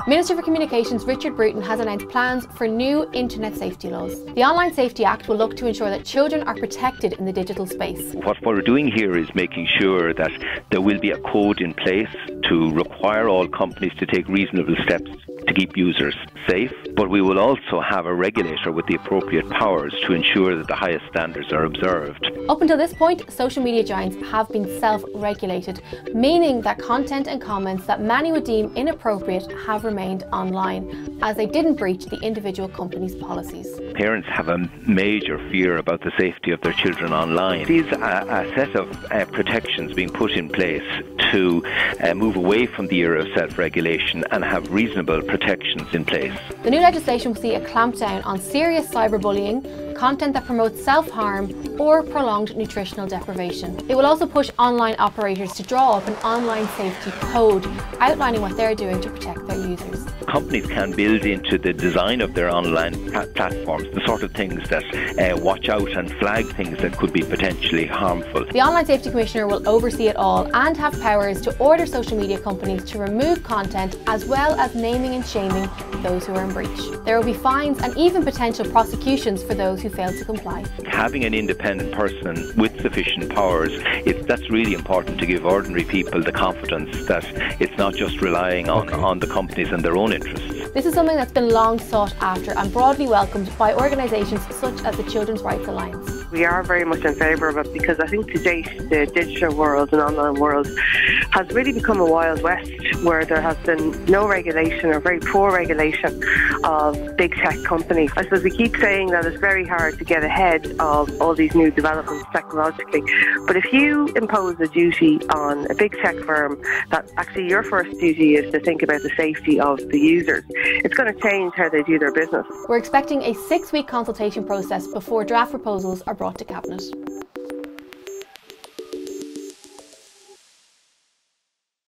Minister for Communications Richard Bruton has announced plans for new internet safety laws. The Online Safety Act will look to ensure that children are protected in the digital space. What we're doing here is making sure that there will be a code in place to require all companies to take reasonable steps to keep users safe, but we will also have a regulator with the appropriate powers to ensure that the highest standards are observed. Up until this point, social media giants have been self-regulated, meaning that content and comments that many would deem inappropriate have remained online, as they didn't breach the individual company's policies. Parents have a major fear about the safety of their children online. These are a set of protections being put in place to move away from the era of self-regulation and have reasonable protections in place. The new legislation will see a clampdown on serious cyberbullying, content that promotes self-harm or prolonged nutritional deprivation. It will also push online operators to draw up an online safety code outlining what they're doing to protect their users. Companies can build into the design of their online platforms the sort of things that watch out and flag things that could be potentially harmful. The Online Safety Commissioner will oversee it all and have powers to order social media companies to remove content, as well as naming and shaming those who are in breach. There will be fines and even potential prosecutions for those who fail to comply. Having an independent person with sufficient powers, that's really important to give ordinary people the confidence that it's not just relying on the companies and their own interests. This is something that's been long sought after and broadly welcomed by organisations such as the Children's Rights Alliance. We are very much in favour of it because I think to date the digital world and online world has really become a wild west where there has been no regulation or very poor regulation of big tech companies. I suppose we keep saying that it's very hard to get ahead of all these new developments technologically, but if you impose a duty on a big tech firm that actually your first duty is to think about the safety of the users, it's going to change how they do their business. We're expecting a 6-week consultation process before draft proposals are brought to Cabinet.